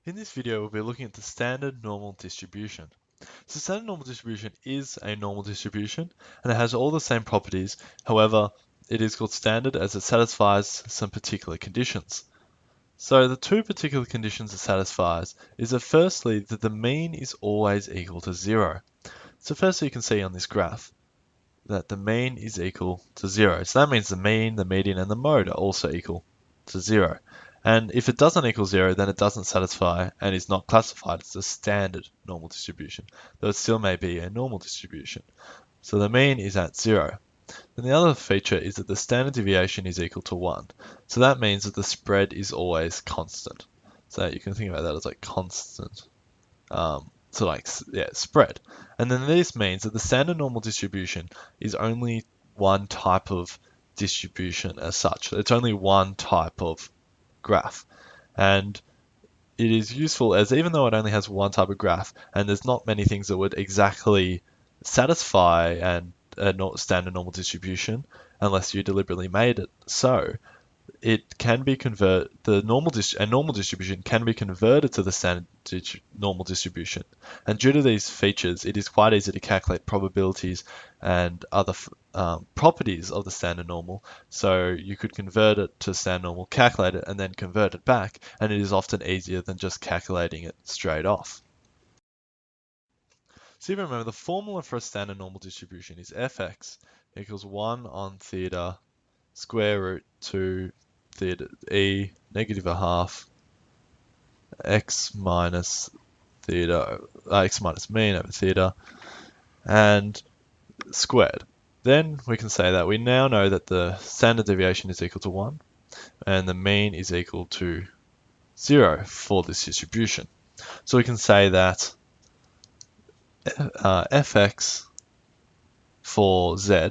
In this video, we'll be looking at the standard normal distribution. So standard normal distribution is a normal distribution and it has all the same properties. However, it is called standard as it satisfies some particular conditions. So the two particular conditions it satisfies is that firstly, that the mean is always equal to 0. So firstly, you can see on this graph that the mean is equal to 0. So that means the mean, the median, and the mode are also equal to 0. And if it doesn't equal 0, then it doesn't satisfy and is not classified as a standard normal distribution, though it still may be a normal distribution. So the mean is at 0. And the other feature is that the standard deviation is equal to 1. So that means that the spread is always constant. So you can think about that as like constant. Spread. And then this means that the standard normal distribution is only one type of distribution as such. It's only one type of graph. And it is useful as even though it only has one type of graph and there's not many things that would exactly satisfy a standard normal distribution unless you deliberately made it so, it can be a normal distribution can be converted to the standard normal distribution. And due to these features, it is quite easy to calculate probabilities and other properties of the standard normal. So you could convert it to standard normal, calculate it, and then convert it back, and it is often easier than just calculating it straight off. So you remember the formula for a standard normal distribution is fx equals 1 on theta square root 2 theta e negative a half x minus theta x minus mean over theta and squared. Then we can say that we now know that the standard deviation is equal to 1 and the mean is equal to 0 for this distribution. So we can say that fx for z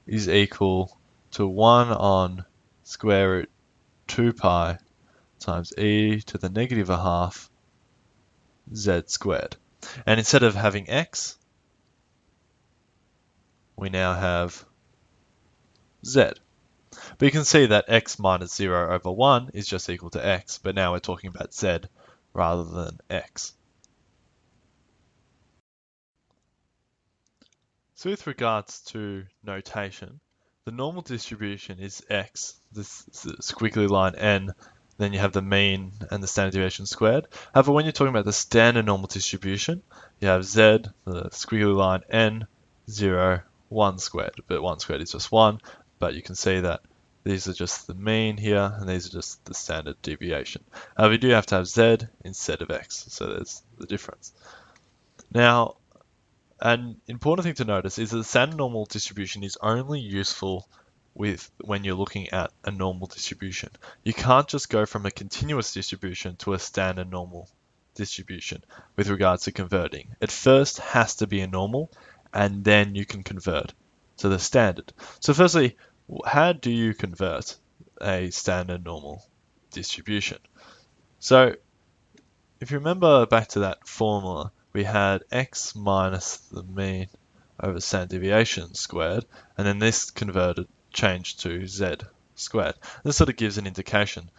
is equal to 1 on square root 2 pi times e to the negative a half z squared. And instead of having x, we now have z. But you can see that x minus 0 over 1 is just equal to x, but now we're talking about z rather than x. So with regards to notation, the normal distribution is x, this squiggly line n, then you have the mean and the standard deviation squared. However, when you're talking about the standard normal distribution, you have z, the squiggly line n, 0, 1 squared. But 1 squared is just 1, but you can see that these are just the mean here, and these are just the standard deviation. However, you do have to have z instead of x, so there's the difference. Now, an important thing to notice is that the standard normal distribution is only useful when you're looking at a normal distribution. You can't just go from a continuous distribution to a standard normal distribution with regards to converting. It first has to be a normal, and then you can convert to the standard. So firstly, how do you convert a standard normal distribution? So if you remember back to that formula, we had x minus the mean over standard deviation squared, and then this changed to z squared. This sort of gives an indication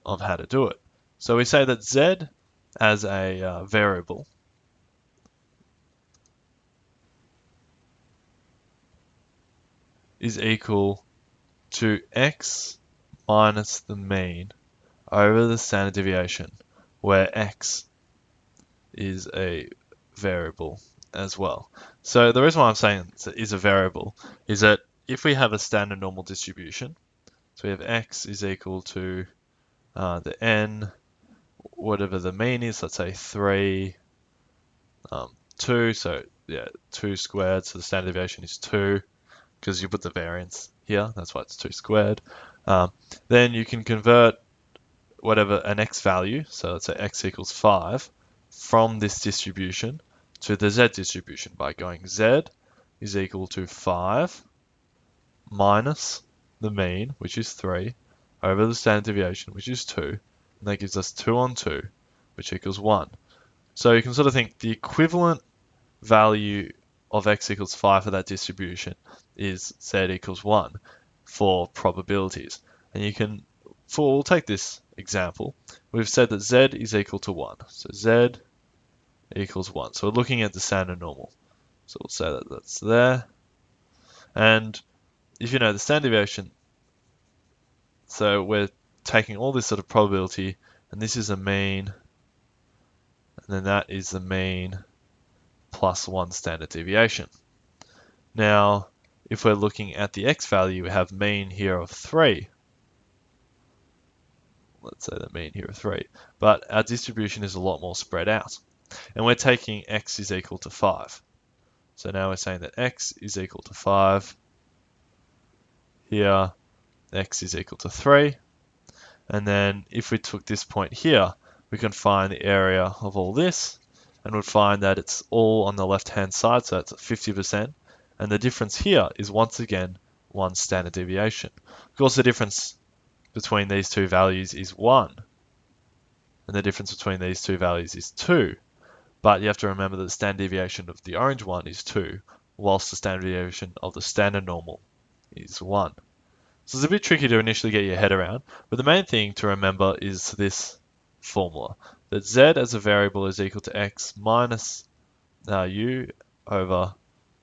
of how to do it. So we say that z as a variable is equal to x minus the mean over the standard deviation, where x is a variable as well. So the reason why I'm saying it is a variable is that if we have a standard normal distribution, so we have x is equal to the n, whatever the mean is, let's say 3, 2, so yeah, 2 squared, so the standard deviation is 2, because you put the variance here, that's why it's 2 squared. Then you can convert whatever an x value, so let's say x equals 5, from this distribution to the z distribution by going z is equal to 5 minus the mean, which is 3, over the standard deviation, which is 2, and that gives us 2 on 2, which equals 1. So you can sort of think the equivalent value of x equals 5 for that distribution is z equals 1 for probabilities. And we'll take this example, we've said that z is equal to 1. So z equals 1. So we're looking at the standard normal. So we'll say that that's there. And if you know the standard deviation, so we're taking all this sort of probability, and this is a mean, and then that is the mean plus 1 standard deviation. Now, if we're looking at the x value, we have mean here of 3. Let's say the mean here of 3. But our distribution is a lot more spread out. And we're taking x is equal to 5. So now we're saying that x is equal to 5. Here, x is equal to 3. And then if we took this point here, we can find the area of all this, and would find that it's all on the left-hand side, so it's 50%. And the difference here is once again 1 standard deviation. Of course, the difference between these two values is 1, and the difference between these two values is 2. But you have to remember that the standard deviation of the orange one is 2, whilst the standard deviation of the standard normal is 1. So it's a bit tricky to initially get your head around, but the main thing to remember is this formula, that z as a variable is equal to x minus u over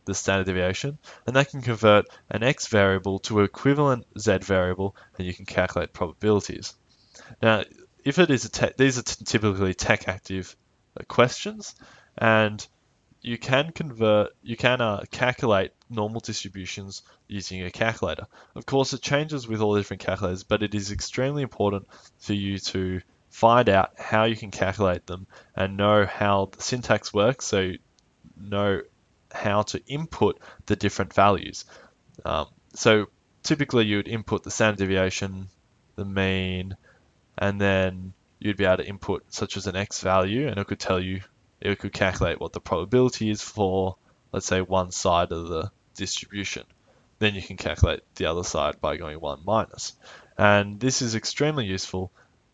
the standard deviation, and that can convert an x variable to an equivalent z variable, and you can calculate probabilities. Now, if it is these are typically tech-active questions, and you can calculate normal distributions using a calculator. Of course, it changes with all different calculators, but it is extremely important for you to find out how you can calculate them and know how the syntax works, so know how to input the different values. So typically you would input the standard deviation, the mean, and then you'd be able to input such as an x value, and it could calculate what the probability is for, let's say, one side of the distribution. Then you can calculate the other side by going 1 minus. And this is extremely useful,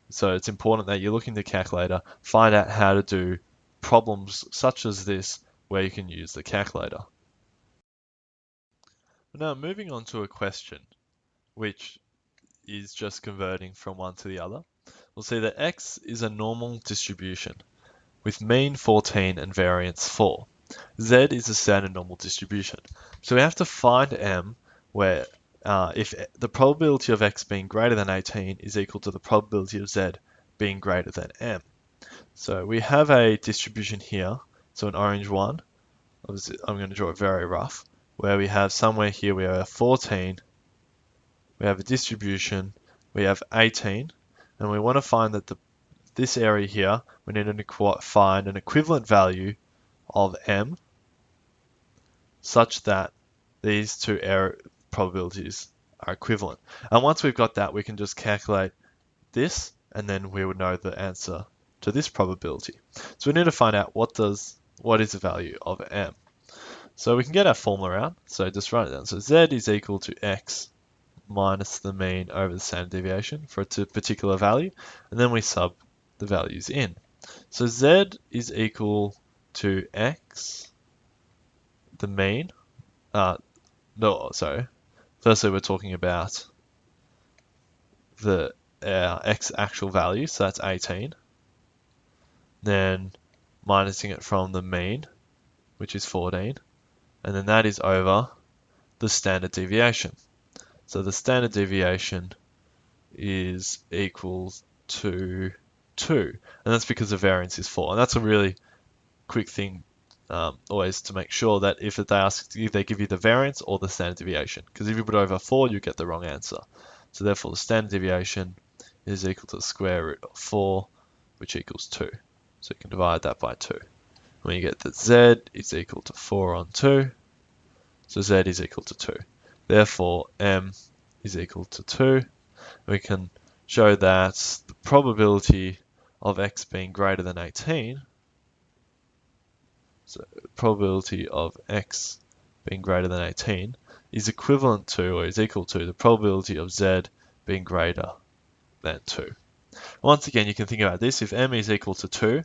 so it's important that you look in the calculator, find out how to do problems such as this where you can use the calculator. Now moving on to a question, which is just converting from one to the other. We'll see that x is a normal distribution with mean 14 and variance 4. Z is a standard normal distribution. So we have to find m where if the probability of x being greater than 18 is equal to the probability of z being greater than m. So we have a distribution here, so an orange one. Obviously, I'm going to draw it very rough, where we have somewhere here we have 14, we have a distribution, we have 18, and we want to find that this area here, we need to find an equivalent value of m such that these two probabilities are equivalent. And once we've got that, we can just calculate this, and then we would know the answer to this probability. So we need to find out what is the value of m. So we can get our formula out. So just write it down. So z is equal to x minus the mean over the standard deviation for a particular value, and then we sub the values in. So z is equal to x, the mean. Firstly, we're talking about the x actual value, so that's 18. Then minusing it from the mean, which is 14, and then that is over the standard deviation. So the standard deviation is equal to 2, and that's because the variance is 4. And that's a really quick thing always to make sure that if they give you the variance or the standard deviation, because if you put over 4, you get the wrong answer. So therefore the standard deviation is equal to the square root of 4, which equals 2. So you can divide that by 2. When you get that z is equal to 4 on 2, so z is equal to 2. Therefore m is equal to 2. We can show that the probability of x being greater than 18, so probability of x being greater than 18 is equivalent to, or is equal to, the probability of z being greater than 2. Once again, you can think about this. If m is equal to 2,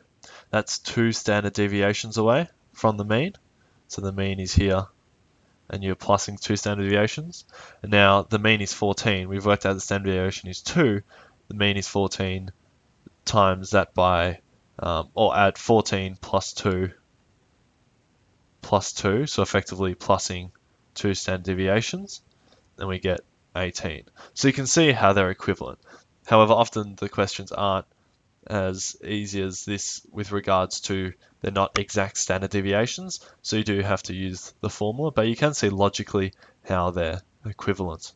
that's 2 standard deviations away from the mean. So the mean is here, and you're plussing 2 standard deviations. And now the mean is 14. We've worked out the standard deviation is 2. the mean is 14, times that by, or add 14 plus 2, so effectively plussing 2 standard deviations, and we get 18. So you can see how they're equivalent. However, often the questions aren't as easy as this with regards to they're not exact standard deviations, so you do have to use the formula, but you can see logically how they're equivalent.